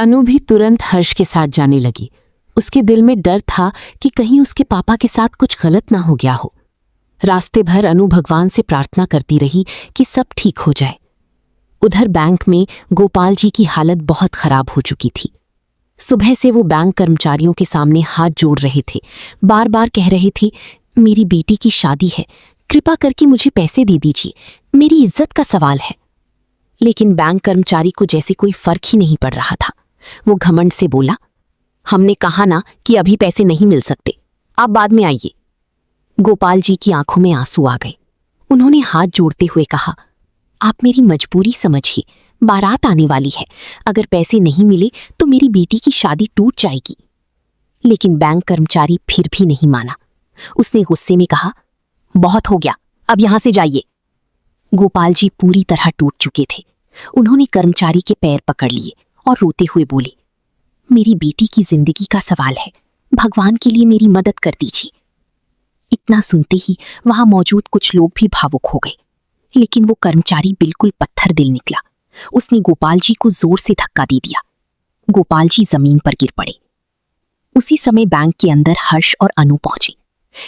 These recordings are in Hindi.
अनु भी तुरंत हर्ष के साथ जाने लगी। उसके दिल में डर था कि कहीं उसके पापा के साथ कुछ गलत ना हो गया हो। रास्ते भर अनु भगवान से प्रार्थना करती रही कि सब ठीक हो जाए। उधर बैंक में गोपाल जी की हालत बहुत खराब हो चुकी थी। सुबह से वो बैंक कर्मचारियों के सामने हाथ जोड़ रहे थे, बार बार कह रहे थे, मेरी बेटी की शादी है, कृपा करके मुझे पैसे दे दीजिए, मेरी इज्जत का सवाल है। लेकिन बैंक कर्मचारी को जैसे कोई फर्क ही नहीं पड़ रहा था। वो घमंड से बोला, हमने कहा ना कि अभी पैसे नहीं मिल सकते, आप बाद में आइए। गोपाल जी की आंखों में आंसू आ गए। उन्होंने हाथ जोड़ते हुए कहा, आप मेरी मजबूरी समझिए, बारात आने वाली है, अगर पैसे नहीं मिले तो मेरी बेटी की शादी टूट जाएगी। लेकिन बैंक कर्मचारी फिर भी नहीं माना। उसने गुस्से में कहा, बहुत हो गया, अब यहां से जाइए। गोपाल जी पूरी तरह टूट चुके थे। उन्होंने कर्मचारी के पैर पकड़ लिए और रोते हुए बोले, मेरी बेटी की जिंदगी का सवाल है, भगवान के लिए मेरी मदद कर दीजिए। इतना सुनते ही वहां मौजूद कुछ लोग भी भावुक हो गए। लेकिन वो कर्मचारी बिल्कुल पत्थर दिल निकला। उसने गोपाल जी को जोर से धक्का दे दिया। गोपाल जी जमीन पर गिर पड़े। उसी समय बैंक के अंदर हर्ष और अनु पहुंचे।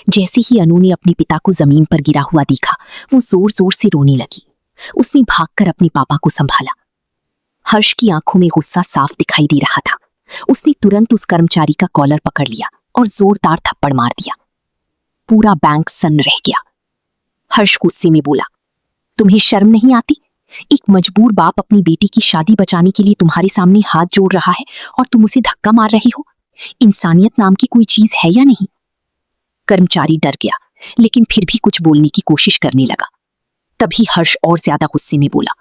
जैसे ही अनु ने अपने पिता को जमीन पर गिरा हुआ देखा, वो जोर जोर से रोने लगी। उसने भागकर अपने पापा को संभाला। हर्ष की आंखों में गुस्सा साफ दिखाई दे रहा था। उसने तुरंत उस कर्मचारी का कॉलर पकड़ लिया और जोरदार थप्पड़ मार दिया। पूरा बैंक सन्न रह गया। हर्ष गुस्से में बोला, तुम्हें शर्म नहीं आती? एक मजबूर बाप अपनी बेटी की शादी बचाने के लिए तुम्हारे सामने हाथ जोड़ रहा है और तुम उसे धक्का मार रहे हो। इंसानियत नाम की कोई चीज है या नहीं? कर्मचारी डर गया, लेकिन फिर भी कुछ बोलने की कोशिश करने लगा। तभी हर्ष और ज्यादा गुस्से में बोला,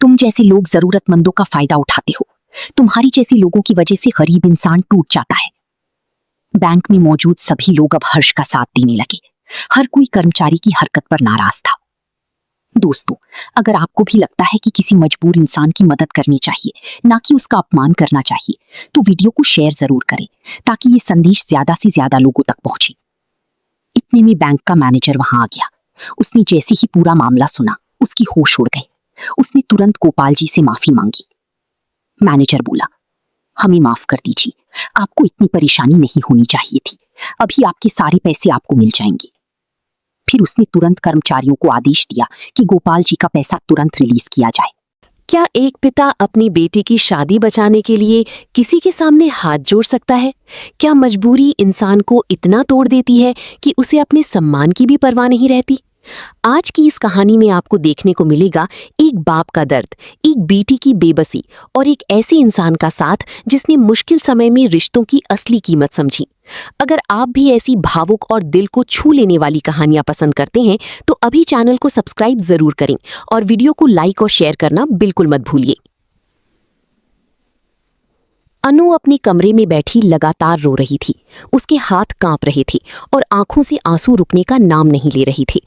तुम जैसे लोग जरूरतमंदों का फायदा उठाते हो। तुम्हारी जैसे लोगों की वजह से गरीब इंसान टूट जाता है। बैंक में मौजूद सभी लोग अब हर्ष का साथ देने लगे। हर कोई कर्मचारी की हरकत पर नाराज था। दोस्तों, अगर आपको भी लगता है कि किसी मजबूर इंसान की मदद करनी चाहिए, ना कि उसका अपमान करना चाहिए, तो वीडियो को शेयर जरूर करें ताकि ये संदेश ज्यादा से ज्यादा लोगों तक पहुंचे। इतने में बैंक का मैनेजर वहां आ गया। उसने जैसे ही पूरा मामला सुना, उसकी होश उड़ गए। उसने तुरंत गोपाल जी से माफी मांगी। मैनेजर बोला, हमें माफ कर दीजिए, आपको इतनी परेशानी नहीं होनी चाहिए थी। अभी आपके सारे पैसे आपको मिल जाएंगे। फिर उसने तुरंत कर्मचारियों को आदेश दिया कि गोपाल जी का पैसा तुरंत रिलीज किया जाए। क्या एक पिता अपनी बेटी की शादी बचाने के लिए किसी के सामने हाथ जोड़ सकता है? क्या मजबूरी इंसान को इतना तोड़ देती है कि उसे अपने सम्मान की भी परवाह नहीं रहती? आज की इस कहानी में आपको देखने को मिलेगा एक बाप का दर्द, एक बेटी की बेबसी और एक ऐसे इंसान का साथ जिसने मुश्किल समय में रिश्तों की असली कीमत समझी। अगर आप भी ऐसी भावुक और दिल को छू लेने वाली कहानियां पसंद करते हैं तो अभी चैनल को सब्सक्राइब जरूर करें और वीडियो को लाइक और शेयर करना बिल्कुल मत भूलिए। अनु अपने कमरे में बैठी लगातार रो रही थी। उसके हाथ कांप रहे थे और आंखों से आंसू रुकने का नाम नहीं ले रही थी।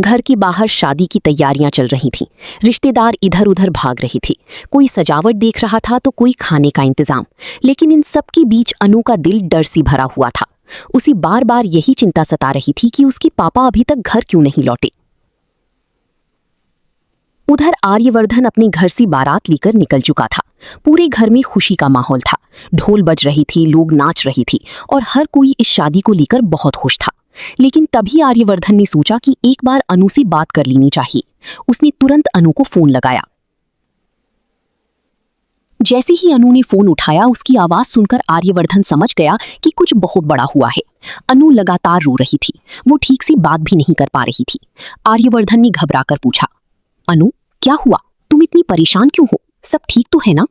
घर के बाहर शादी की तैयारियां चल रही थीं। रिश्तेदार इधर उधर भाग रहे थे। कोई सजावट देख रहा था तो कोई खाने का इंतजाम। लेकिन इन सब के बीच अनु का दिल डर से भरा हुआ था। उसे बार बार यही चिंता सता रही थी कि उसके पापा अभी तक घर क्यों नहीं लौटे। उधर आर्यवर्धन अपने घर से बारात लेकर निकल चुका था। पूरे घर में खुशी का माहौल था। ढोल बज रही थी, लोग नाच रहे थे और हर कोई इस शादी को लेकर बहुत खुश था। लेकिन तभी आर्यवर्धन ने सोचा कि एक बार अनु से बात कर लेनी चाहिए। उसने तुरंत अनु को फोन लगाया। जैसे ही अनु ने फोन उठाया, उसकी आवाज सुनकर आर्यवर्धन समझ गया कि कुछ बहुत बड़ा हुआ है। अनु लगातार रो रही थी। वो ठीक से बात भी नहीं कर पा रही थी। आर्यवर्धन ने घबराकर पूछा, अनु क्या हुआ? तुम इतनी परेशान क्यों हो? सब ठीक तो है ना?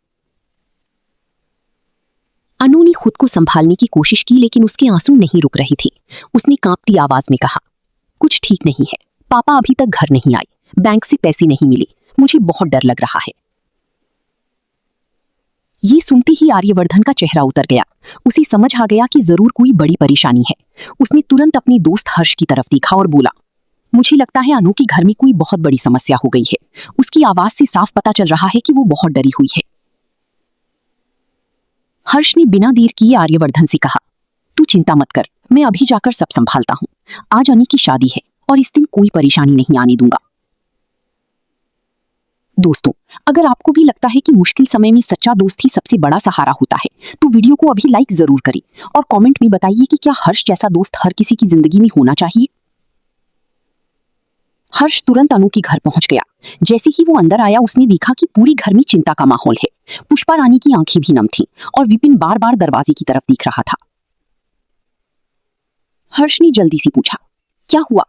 अनु ने खुद को संभालने की कोशिश की, लेकिन उसके आंसू नहीं रुक रहे थे। उसने कांपती आवाज में कहा, कुछ ठीक नहीं है। पापा अभी तक घर नहीं आए, बैंक से पैसे नहीं मिले, मुझे बहुत डर लग रहा है। ये सुनते ही आर्यवर्धन का चेहरा उतर गया। उसे समझ आ गया कि जरूर कोई बड़ी परेशानी है। उसने तुरंत अपने दोस्त हर्ष की तरफ देखा और बोला, मुझे लगता है अनु के घर में कोई बहुत बड़ी समस्या हो गई है। उसकी आवाज से साफ पता चल रहा है कि वो बहुत डरी हुई है। हर्ष ने बिना देर किए आर्यवर्धन से कहा, तू चिंता मत कर, मैं अभी जाकर सब संभालता हूँ। आज अनु की शादी है और इस दिन कोई परेशानी नहीं आने दूंगा। दोस्तों, अगर आपको भी लगता है कि मुश्किल समय में सच्चा दोस्त ही सबसे बड़ा सहारा होता है, तो वीडियो को अभी लाइक जरूर करें और कमेंट में बताइए कि क्या हर्ष जैसा दोस्त हर किसी की जिंदगी में होना चाहिए। हर्ष तुरंत अनु के घर पहुंच गया। जैसे ही वो अंदर आया, उसने देखा कि पूरे घर में चिंता का माहौल है। पुष्पा रानी की आंखें भी नम थीं और विपिन बार बार दरवाजे की तरफ देख रहा था। हर्ष ने जल्दी से पूछा, क्या हुआ?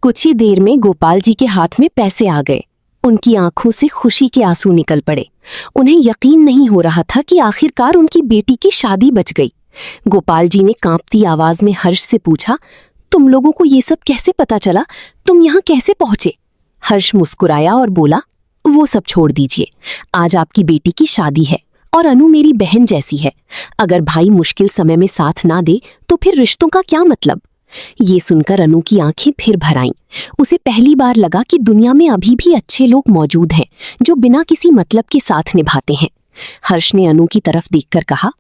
कुछ ही देर में गोपाल जी के हाथ में पैसे आ गए। उनकी आंखों से खुशी के आंसू निकल पड़े। उन्हें यकीन नहीं हो रहा था कि आखिरकार उनकी बेटी की शादी बच गई। गोपाल जी ने कांपती आवाज में हर्ष से पूछा, तुम लोगों को ये सब कैसे पता चला? तुम यहाँ कैसे पहुंचे? हर्ष मुस्कुराया और बोला, वो सब छोड़ दीजिए। आज आपकी बेटी की शादी है और अनु मेरी बहन जैसी है। अगर भाई मुश्किल समय में साथ ना दे तो फिर रिश्तों का क्या मतलब? ये सुनकर अनु की आंखें फिर भर आईं। उसे पहली बार लगा कि दुनिया में अभी भी अच्छे लोग मौजूद हैं जो बिना किसी मतलब के साथ निभाते हैं। हर्ष ने अनु की तरफ देखकर कहा,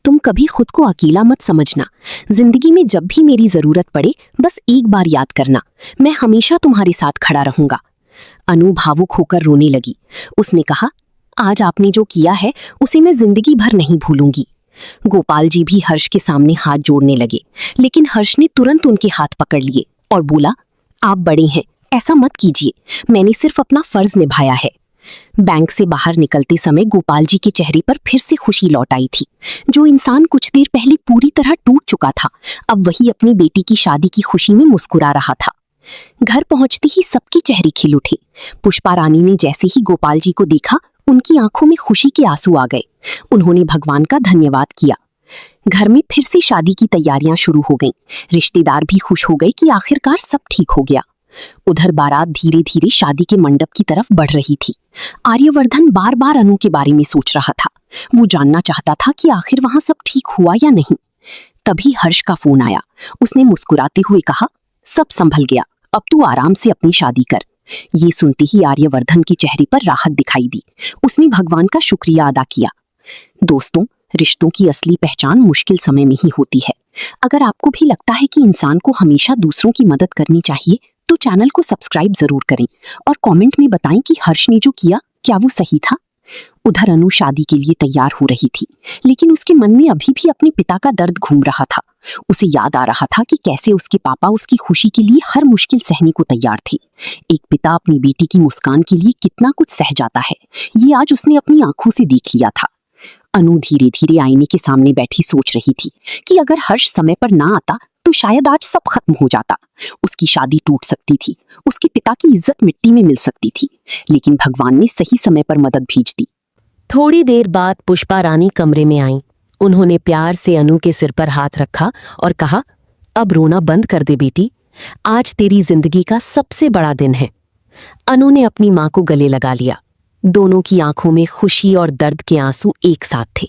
तुम कभी खुद को अकेला मत समझना। जिंदगी में जब भी मेरी जरूरत पड़े, बस एक बार याद करना, मैं हमेशा तुम्हारे साथ खड़ा रहूंगा। अनु भावुक होकर रोने लगी। उसने कहा, आज आपने जो किया है उसे मैं जिंदगी भर नहीं भूलूंगी। गोपाल जी भी हर्ष के सामने हाथ जोड़ने लगे, लेकिन हर्ष ने तुरंत उनके हाथ पकड़ लिए और बोला, आप बड़े हैं, ऐसा मत कीजिए। मैंने सिर्फ अपना फर्ज निभाया है। बैंक से बाहर निकलते समय गोपाल जी के चेहरे पर फिर से खुशी लौट आई थी। जो इंसान कुछ देर पहले पूरी तरह टूट चुका था, अब वही अपनी बेटी की शादी की खुशी में मुस्कुरा रहा था। घर पहुंचते ही सबके चेहरे खिल उठे। पुष्पा रानी ने जैसे ही गोपाल जी को देखा, उनकी आंखों में खुशी के आंसू आ गए। उन्होंने भगवान का धन्यवाद किया। घर में फिर से शादी की तैयारियां शुरू हो गईं। रिश्तेदार भी खुश हो गए कि आखिरकार सब ठीक हो गया। उधर बारात धीरे धीरे शादी के मंडप की तरफ बढ़ रही थी। आर्यवर्धन बार बार अनु के बारे में सोच रहा था। वो जानना चाहता था कि आखिर वहां सब ठीक हुआ या नहीं। तभी हर्ष का फोन आया। उसने मुस्कुराते हुए कहा, सब संभल गया, अब तू आराम से अपनी शादी कर। ये सुनते ही आर्यवर्धन के चेहरे पर राहत दिखाई दी। उसने भगवान का शुक्रिया अदा किया। दोस्तों, रिश्तों की असली पहचान मुश्किल समय में ही होती है। अगर आपको भी लगता है कि इंसान को हमेशा दूसरों की मदद करनी चाहिए, तो चैनल को सब्सक्राइब जरूर करें और कमेंट में बताएं कि हर्ष ने जो किया क्या वो सही था। उधर अनु शादी के लिए तैयार हो रही थी, लेकिन उसके मन में अभी भी अपने पिता का दर्द घूम रहा था। उसे याद आ रहा था कि कैसे उसके पापा उसकी खुशी के लिए हर मुश्किल सहने को तैयार थे। एक पिता अपनी बेटी की मुस्कान के लिए कितना कुछ सह जाता है, ये आज उसने अपनी आंखों से देख लिया था। अनु धीरे धीरे आईने के सामने बैठी सोच रही थी कि अगर हर्ष समय पर ना आता तो शायद आज सब खत्म हो जाता। उसकी शादी टूट सकती थी, उसके पिता की इज्जत मिट्टी में मिल सकती थी, लेकिन भगवान ने सही समय पर मदद भेज दी। थोड़ी देर बाद पुष्पा रानी कमरे में आईं। उन्होंने प्यार से अनु के सिर पर हाथ रखा और कहा, अब रोना बंद कर दे बेटी, आज तेरी जिंदगी का सबसे बड़ा दिन है। अनु ने अपनी मां को गले लगा लिया। दोनों की आंखों में खुशी और दर्द के आंसू एक साथ थे।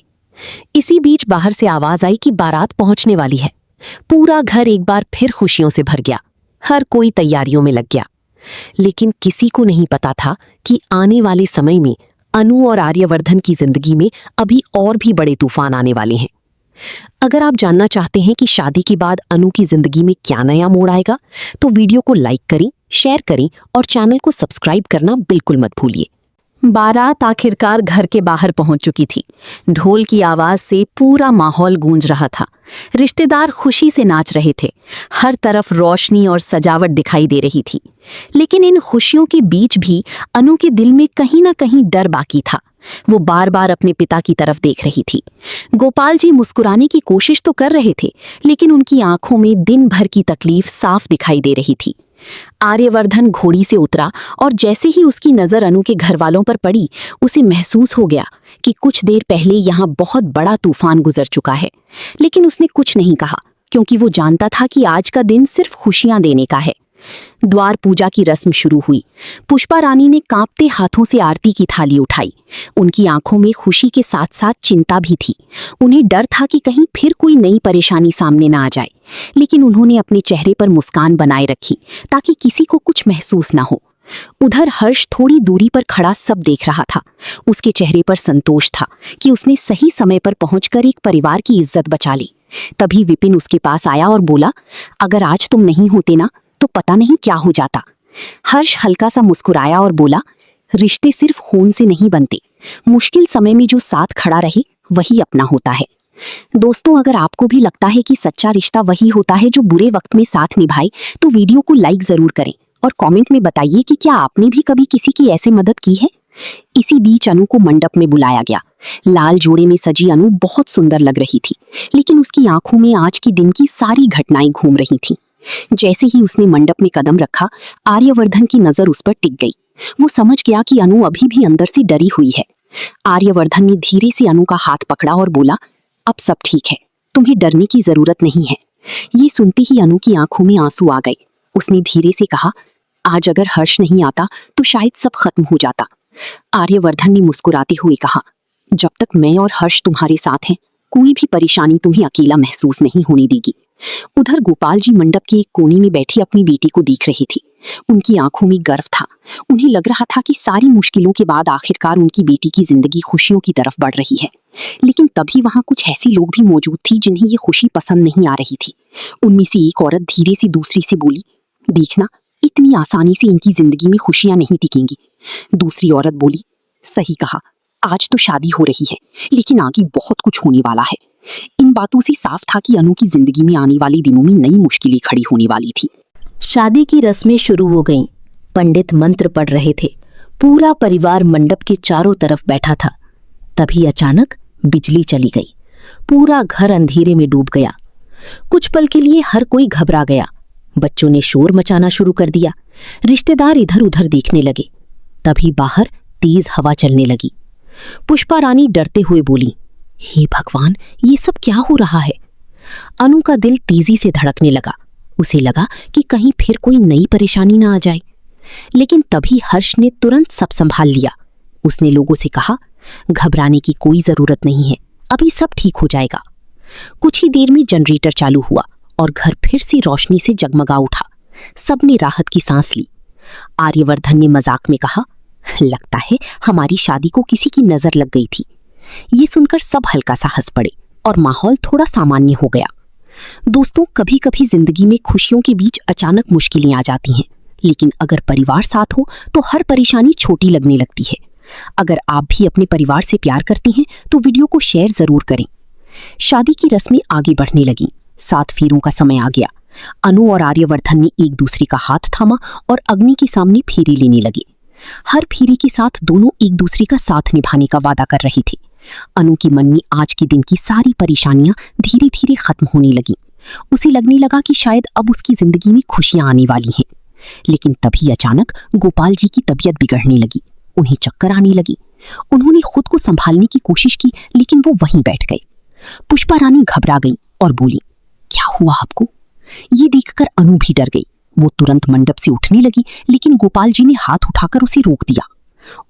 इसी बीच बाहर से आवाज आई कि बारात पहुंचने वाली है। पूरा घर एक बार फिर खुशियों से भर गया। हर कोई तैयारियों में लग गया, लेकिन किसी को नहीं पता था कि आने वाले समय में अनु और आर्यवर्धन की जिंदगी में अभी और भी बड़े तूफान आने वाले हैं। अगर आप जानना चाहते हैं कि शादी के बाद अनु की जिंदगी में क्या नया मोड़ आएगा, तो वीडियो को लाइक करें, शेयर करें और चैनल को सब्सक्राइब करना बिल्कुल मत भूलिए। बारात आखिरकार घर के बाहर पहुंच चुकी थी। ढोल की आवाज से पूरा माहौल गूंज रहा था। रिश्तेदार खुशी से नाच रहे थे। हर तरफ रोशनी और सजावट दिखाई दे रही थी। लेकिन इन खुशियों के बीच भी अनु के दिल में कहीं ना कहीं डर बाकी था। वो बार बार अपने पिता की तरफ देख रही थी। गोपाल जी मुस्कुराने की कोशिश तो कर रहे थे, लेकिन उनकी आंखों में दिन भर की तकलीफ साफ दिखाई दे रही थी। आर्यवर्धन घोड़ी से उतरा और जैसे ही उसकी नजर अनु के घर वालों पर पड़ी, उसे महसूस हो गया कि कुछ देर पहले यहाँ बहुत बड़ा तूफान गुजर चुका है। लेकिन उसने कुछ नहीं कहा, क्योंकि वो जानता था कि आज का दिन सिर्फ खुशियां देने का है। द्वार पूजा की रस्म शुरू हुई। पुष्पा रानी ने कांपते हाथों से आरती की थाली उठाई। उनकी आंखों में खुशी के साथ साथ चिंता भी थी। उन्हें डर था कि कहीं फिर कोई नई परेशानी सामने ना आ जाए, लेकिन उन्होंने अपने चेहरे पर मुस्कान बनाए रखी ताकि किसी को कुछ महसूस ना हो। उधर हर्ष थोड़ी दूरी पर खड़ा सब देख रहा था। उसके चेहरे पर संतोष था कि उसने सही समय पर पहुंचकर एक परिवार की इज्जत बचा ली। तभी विपिन उसके पास आया और बोला, अगर आज तुम नहीं होते ना तो पता नहीं क्या हो जाता। हर्ष हल्का सा मुस्कुराया और बोला, रिश्ते सिर्फ खून से नहीं बनते, मुश्किल समय में जो साथ खड़ा रहे वही अपना होता है। दोस्तों, अगर आपको भी लगता है कि सच्चा रिश्ता वही होता है जो बुरे वक्त में साथ निभाए, तो वीडियो को लाइक जरूर करें और कमेंट में बताइए कि क्या आपने भी कभी किसी की ऐसे मदद की है। इसी बीच अनु को मंडप में बुलाया गया। लाल जोड़े में सजी अनु बहुत सुंदर लग रही थी, लेकिन उसकी आंखों में आज के दिन की सारी घटनाएं घूम रही थीं। जैसे ही उसने मंडप में कदम रखा, आर्यवर्धन की नजर उस पर टिक गई। वो समझ गया कि अनु अभी भी अंदर से डरी हुई है। आर्यवर्धन ने धीरे से अनु का हाथ पकड़ा और बोला, अब सब ठीक है, तुम्हें डरने की जरूरत नहीं है। ये सुनते ही अनु की आंखों में आंसू आ गए। उसने धीरे से कहा, आज अगर हर्ष नहीं आता तो शायद सब खत्म हो जाता। आर्यवर्धन ने मुस्कुराते हुए कहा, जब तक मैं और हर्ष तुम्हारे साथ हैं, कोई भी परेशानी तुम्हें अकेला महसूस नहीं होने देगी। उधर गोपाल जी मंडप के एक कोने में बैठी अपनी बेटी को देख रही थी। उनकी आंखों में गर्व था। उन्हें लग रहा था कि सारी मुश्किलों के बाद आखिरकार उनकी बेटी की जिंदगी खुशियों की तरफ बढ़ रही है। लेकिन तभी वहां कुछ ऐसे लोग भी मौजूद थी जिन्हें ये खुशी पसंद नहीं आ रही थी। उनमें से एक औरत धीरे से दूसरी से बोली, देखना, इतनी आसानी से इनकी जिंदगी में खुशियां नहीं टिकेंगी। दूसरी औरत बोली, सही कहा, आज तो शादी हो रही है, लेकिन आगे बहुत कुछ होने वाला है। इन बातों से साफ था कि अनु की जिंदगी में आने वाले दिनों में नई मुश्किलें खड़ी होने वाली थी। शादी की रस्में शुरू हो गईं। पंडित मंत्र पढ़ रहे थे। पूरा परिवार मंडप के चारों तरफ बैठा था। तभी अचानक बिजली चली गई। पूरा घर अंधेरे में डूब गया। कुछ पल के लिए हर कोई घबरा गया। बच्चों ने शोर मचाना शुरू कर दिया। रिश्तेदार इधर उधर देखने लगे। तभी बाहर तेज हवा चलने लगी। पुष्पा रानी डरते हुए बोली, हे भगवान, ये सब क्या हो रहा है? अनु का दिल तेजी से धड़कने लगा। उसे लगा कि कहीं फिर कोई नई परेशानी ना आ जाए। लेकिन तभी हर्ष ने तुरंत सब संभाल लिया। उसने लोगों से कहा, घबराने की कोई जरूरत नहीं है, अभी सब ठीक हो जाएगा। कुछ ही देर में जनरेटर चालू हुआ और घर फिर से रोशनी से जगमगा उठा। सबने राहत की सांस ली। आर्यवर्धन ने मजाक में कहा, लगता है हमारी शादी को किसी की नजर लग गई थी। ये सुनकर सब हल्का सा हंस पड़े और माहौल थोड़ा सामान्य हो गया। दोस्तों, कभी कभी जिंदगी में खुशियों के बीच अचानक मुश्किलें आ जाती हैं, लेकिन अगर परिवार साथ हो तो हर परेशानी छोटी लगने लगती है। अगर आप भी अपने परिवार से प्यार करती हैं तो वीडियो को शेयर जरूर करें। शादी की रस्में आगे बढ़ने लगीं। 7 फेरों का समय आ गया। अनु और आर्यवर्धन ने एक दूसरे का हाथ थामा और अग्नि के सामने फेरे लेने लगे। हर फेरे के साथ दोनों एक दूसरे का साथ निभाने का वादा कर रहे थे। अनु के मन में आज के दिन की सारी परेशानियां धीरे धीरे खत्म होने लगीं। उसे लगने लगा कि शायद अब उसकी जिंदगी में खुशियां आने वाली हैं। लेकिन तभी अचानक गोपाल जी की तबीयत बिगड़ने लगी। उन्हें चक्कर आने लगी। उन्होंने खुद को संभालने की कोशिश की, लेकिन वो वहीं बैठ गए। पुष्पा रानी घबरा गई और बोली, क्या हुआ आपको? ये देखकर अनु भी डर गई। वो तुरंत मंडप से उठने लगी, लेकिन गोपाल जी ने हाथ उठाकर उसे रोक दिया।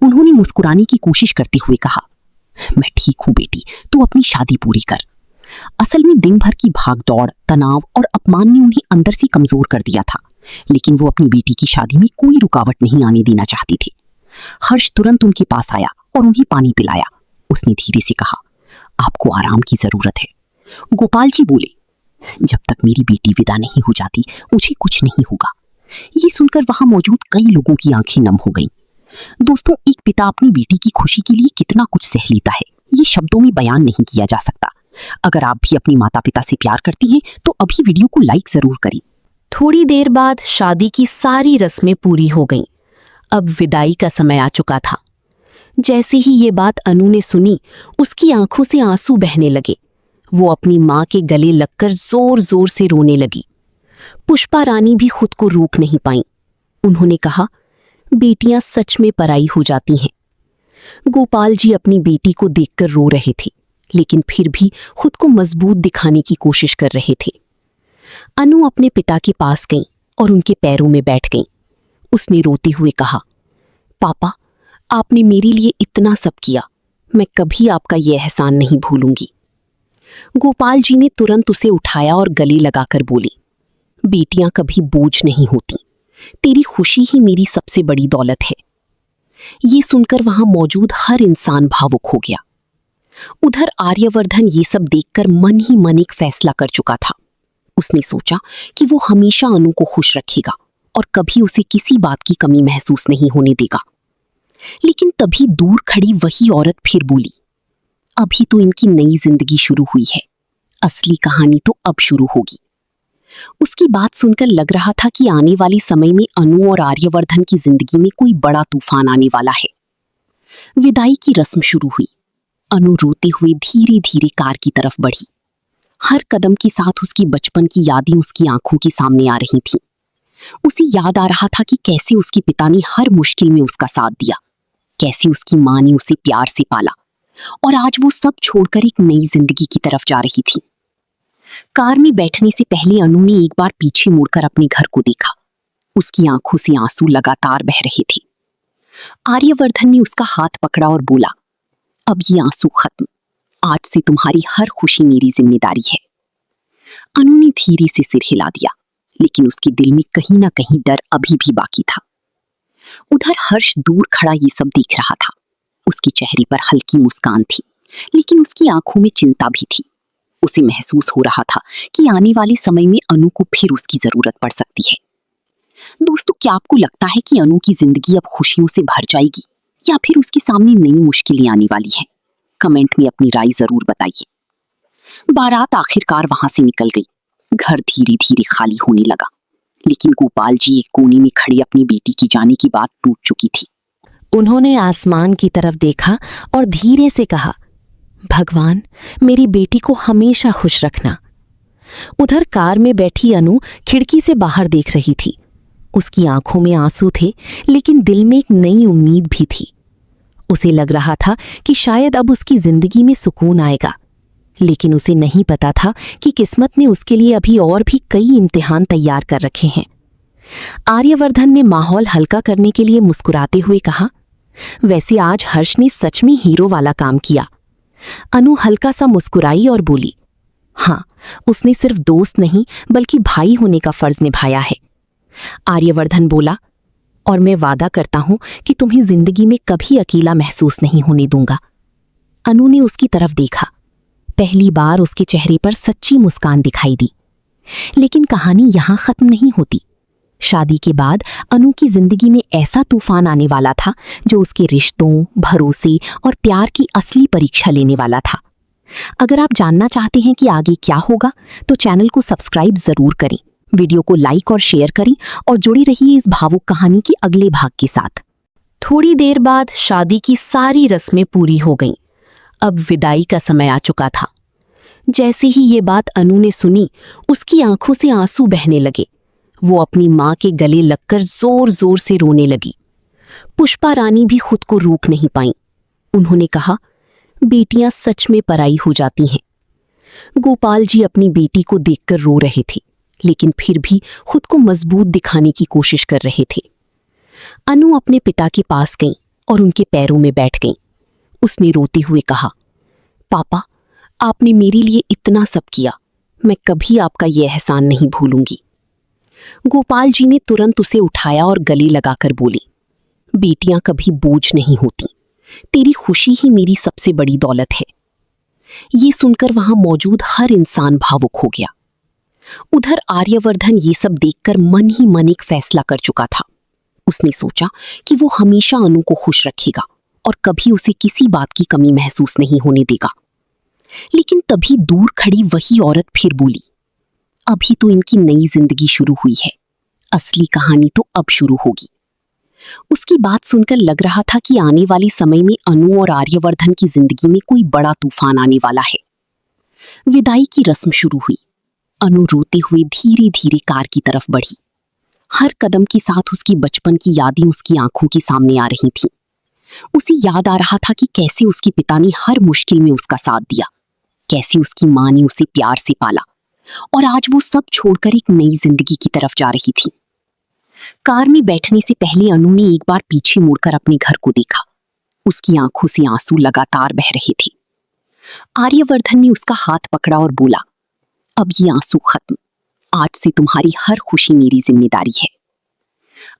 उन्होंने मुस्कुराने की कोशिश करते हुए कहा, मैं ठीक हूं बेटी, तू अपनी शादी पूरी कर। असल में दिन भर की भागदौड़, तनाव और अपमान ने उन्हें अंदर से कमजोर कर दिया था, लेकिन वो अपनी बेटी की शादी में कोई रुकावट नहीं आने देना चाहती थी। हर्ष तुरंत उनके पास आया और उन्हें पानी पिलाया। उसने धीरे से कहा, आपको आराम की जरूरत है। गोपाल जी बोले, जब तक मेरी बेटी विदा नहीं हो जाती मुझे कुछ नहीं होगा। ये सुनकर वहां मौजूद कई लोगों की आंखें नम हो गईं। दोस्तों, एक पिता अपनी बेटी की खुशी के लिए कितना कुछ सह लेता है, ये शब्दों में बयान नहीं किया जा सकता। अगर आप भी अपने माता पिता से प्यार करती हैं तो अभी वीडियो को लाइक जरूर करें। थोड़ी देर बाद शादी की सारी रस्में पूरी हो गईं। अब विदाई का समय आ चुका था। जैसे ही ये बात अनु ने सुनी, उसकी आंखों से आंसू बहने लगे। वो अपनी माँ के गले लगकर जोर जोर से रोने लगी। पुष्पा रानी भी खुद को रोक नहीं पाईं। उन्होंने कहा, बेटियां सच में पराई हो जाती हैं। गोपाल जी अपनी बेटी को देखकर रो रहे थे, लेकिन फिर भी खुद को मजबूत दिखाने की कोशिश कर रहे थे। अनु अपने पिता के पास गई और उनके पैरों में बैठ गई। उसने रोते हुए कहा, पापा, आपने मेरे लिए इतना सब किया, मैं कभी आपका यह एहसान नहीं भूलूंगी। गोपाल जी ने तुरंत उसे उठाया और गले लगाकर बोली, बेटियां कभी बोझ नहीं होती, तेरी खुशी ही मेरी सबसे बड़ी दौलत है। ये सुनकर वहां मौजूद हर इंसान भावुक हो गया। उधर आर्यवर्धन ये सब देखकर मन ही मन एक फैसला कर चुका था। उसने सोचा कि वो हमेशा अनु को खुश रखेगा और कभी उसे किसी बात की कमी महसूस नहीं होने देगा। लेकिन तभी दूर खड़ी वही औरत फिर बोली, अभी तो इनकी नई जिंदगी शुरू हुई है, असली कहानी तो अब शुरू होगी। उसकी बात सुनकर लग रहा था कि आने वाले समय में अनु और आर्यवर्धन की जिंदगी में कोई बड़ा तूफान आने वाला है। विदाई की रस्म शुरू हुई। अनु रोते हुए धीरे धीरे कार की तरफ बढ़ी। हर कदम के साथ उसकी बचपन की यादें उसकी आंखों के सामने आ रही थीं। उसे याद आ रहा था कि कैसे उसके पिता ने हर मुश्किल में उसका साथ दिया, कैसे उसकी माँ ने उसे प्यार से पाला, और आज वो सब छोड़कर एक नई जिंदगी की तरफ जा रही थी। कार में बैठने से पहले अनु ने एक बार पीछे मुड़कर अपने घर को देखा। उसकी आंखों से आंसू लगातार बह रहे थे। आर्यवर्धन ने उसका हाथ पकड़ा और बोला, अब ये आंसू खत्म, आज से तुम्हारी हर खुशी मेरी जिम्मेदारी है। अनु ने धीरे से सिर हिला दिया, लेकिन उसके दिल में कहीं ना कहीं डर अभी भी बाकी था। उधर हर्ष दूर खड़ा ये सब देख रहा था। उसके चेहरे पर हल्की मुस्कान थी, लेकिन उसकी आंखों में चिंता भी थी। उसे महसूस हो रहा था कि आने वाले समय में अनु को फिर उसकी जरूरत पड़ सकती है। दोस्तों, क्या आपको लगता है कि अनु की जिंदगी अब खुशियों से भर जाएगी या फिर उसके सामने नई मुश्किलें आने वाली हैं? कमेंट में अपनी राय जरूर बताइए। बारात आखिरकार वहां से निकल गई। घर धीरे धीरे खाली होने लगा, लेकिन गोपाल जी एक कोने में खड़े अपनी बेटी की जाने की बात टूट चुकी थी। उन्होंने आसमान की तरफ देखा और धीरे से कहा, भगवान, मेरी बेटी को हमेशा खुश रखना। उधर कार में बैठी अनु खिड़की से बाहर देख रही थी। उसकी आंखों में आंसू थे, लेकिन दिल में एक नई उम्मीद भी थी। उसे लग रहा था कि शायद अब उसकी जिंदगी में सुकून आएगा, लेकिन उसे नहीं पता था कि किस्मत ने उसके लिए अभी और भी कई इम्तिहान तैयार कर रखे हैं। आर्यवर्धन ने माहौल हल्का करने के लिए मुस्कुराते हुए कहा, वैसे आज हर्ष ने सच में हीरो वाला काम किया। अनु हल्का सा मुस्कुराई और बोली, हाँ, उसने सिर्फ दोस्त नहीं बल्कि भाई होने का फर्ज निभाया है। आर्यवर्धन बोला, और मैं वादा करता हूं कि तुम्हें जिंदगी में कभी अकेला महसूस नहीं होने दूंगा। अनु ने उसकी तरफ देखा। पहली बार उसके चेहरे पर सच्ची मुस्कान दिखाई दी। लेकिन कहानी यहां खत्म नहीं होती। शादी के बाद अनु की जिंदगी में ऐसा तूफान आने वाला था जो उसके रिश्तों, भरोसे और प्यार की असली परीक्षा लेने वाला था। अगर आप जानना चाहते हैं कि आगे क्या होगा, तो चैनल को सब्सक्राइब जरूर करें, वीडियो को लाइक और शेयर करें और जुड़ी रहिए इस भावुक कहानी के अगले भाग के साथ। थोड़ी देर बाद शादी की सारी रस्में पूरी हो गईं। अब विदाई का समय आ चुका था। जैसे ही ये बात अनु ने सुनी, उसकी आंखों से आंसू बहने लगे। वो अपनी माँ के गले लगकर जोर जोर से रोने लगी। पुष्पा रानी भी खुद को रोक नहीं पाईं। उन्होंने कहा, बेटियां सच में पराई हो जाती हैं। गोपाल जी अपनी बेटी को देखकर रो रहे थे, लेकिन फिर भी खुद को मजबूत दिखाने की कोशिश कर रहे थे। अनु अपने पिता के पास गई और उनके पैरों में बैठ गई। उसने रोते हुए कहा, पापा, आपने मेरे लिए इतना सब किया, मैं कभी आपका यह एहसान नहीं भूलूंगी। गोपाल जी ने तुरंत उसे उठाया और गले लगाकर बोली, बेटियां कभी बोझ नहीं होती, तेरी खुशी ही मेरी सबसे बड़ी दौलत है। ये सुनकर वहां मौजूद हर इंसान भावुक हो गया। उधर आर्यवर्धन ये सब देखकर मन ही मन एक फैसला कर चुका था। उसने सोचा कि वो हमेशा अनु को खुश रखेगा और कभी उसे किसी बात की कमी महसूस नहीं होने देगा। लेकिन तभी दूर खड़ी वही औरत फिर बोली, अभी तो इनकी नई जिंदगी शुरू हुई है, असली कहानी तो अब शुरू होगी। उसकी बात सुनकर लग रहा था कि आने वाले समय में अनु और आर्यवर्धन की जिंदगी में कोई बड़ा तूफान आने वाला है। विदाई की रस्म शुरू हुई। अनु रोते हुए धीरे धीरे कार की तरफ बढ़ी। हर कदम के साथ उसकी बचपन की यादें उसकी आंखों के सामने आ रही थीं। उसे याद आ रहा था कि कैसे उसके पिता ने हर मुश्किल में उसका साथ दिया, कैसे उसकी माँ ने उसे प्यार से पाला, और आज वो सब छोड़कर एक नई जिंदगी की तरफ जा रही थी। कार में बैठने से पहले अनु ने एक बार पीछे मुड़कर अपने घर को देखा। उसकी आंखों से आंसू लगातार बह रहे थे। आर्यवर्धन ने उसका हाथ पकड़ा और बोला, अब ये आंसू खत्म, आज से तुम्हारी हर खुशी मेरी जिम्मेदारी है।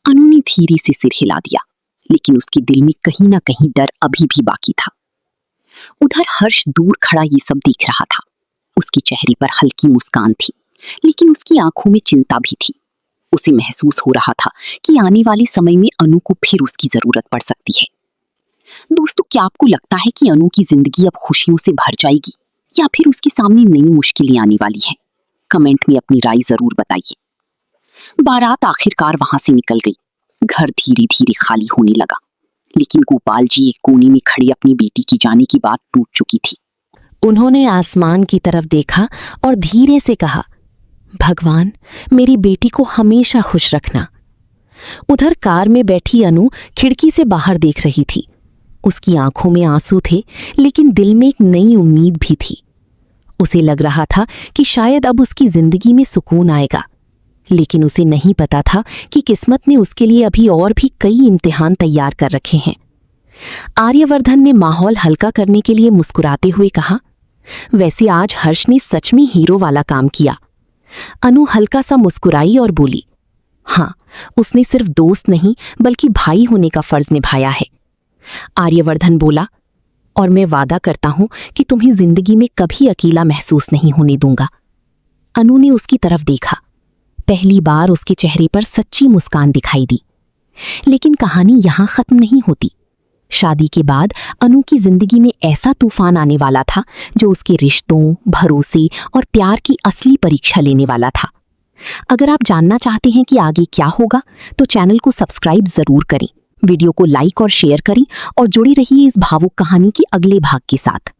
अनु ने धीरे से सिर हिला दिया, लेकिन उसके दिल में कहीं ना कहीं डर अभी भी बाकी था। उधर हर्ष दूर खड़ा ये सब देख रहा था। उसके चेहरे पर हल्की मुस्कान थी, लेकिन उसकी आंखों में चिंता भी थी। उसे महसूस हो रहा था कि आने वाले समय में अनु को फिर उसकी जरूरत पड़ सकती है। दोस्तों, क्या आपको लगता है कि अनु की जिंदगी अब खुशियों से भर जाएगी या फिर उसके सामने नई मुश्किलें आने वाली हैं? कमेंट में अपनी राय जरूर बताइए। बारात आखिरकार वहां से निकल गई। घर धीरे धीरे खाली होने लगा, लेकिन गोपाल जी एक कोने में खड़े अपनी बेटी की जाने की बात टूट चुकी थी। उन्होंने आसमान की तरफ देखा और धीरे से कहा, भगवान, मेरी बेटी को हमेशा खुश रखना। उधर कार में बैठी अनु खिड़की से बाहर देख रही थी। उसकी आंखों में आंसू थे, लेकिन दिल में एक नई उम्मीद भी थी। उसे लग रहा था कि शायद अब उसकी जिंदगी में सुकून आएगा, लेकिन उसे नहीं पता था कि किस्मत ने उसके लिए अभी और भी कई इम्तिहान तैयार कर रखे हैं। आर्यवर्धन ने माहौल हल्का करने के लिए मुस्कुराते हुए कहा, वैसे आज हर्ष ने सच में हीरो वाला काम किया। अनु हल्का सा मुस्कुराई और बोली, हाँ, उसने सिर्फ दोस्त नहीं बल्कि भाई होने का फर्ज निभाया है। आर्यवर्धन बोला, और मैं वादा करता हूं कि तुम्हें जिंदगी में कभी अकेला महसूस नहीं होने दूंगा। अनु ने उसकी तरफ देखा। पहली बार उसके चेहरे पर सच्ची मुस्कान दिखाई दी। लेकिन कहानी यहां खत्म नहीं होती। शादी के बाद अनु की जिंदगी में ऐसा तूफान आने वाला था जो उसके रिश्तों, भरोसे और प्यार की असली परीक्षा लेने वाला था। अगर आप जानना चाहते हैं कि आगे क्या होगा, तो चैनल को सब्सक्राइब जरूर करें, वीडियो को लाइक और शेयर करें और जुड़ी रहिए इस भावुक कहानी के अगले भाग के साथ।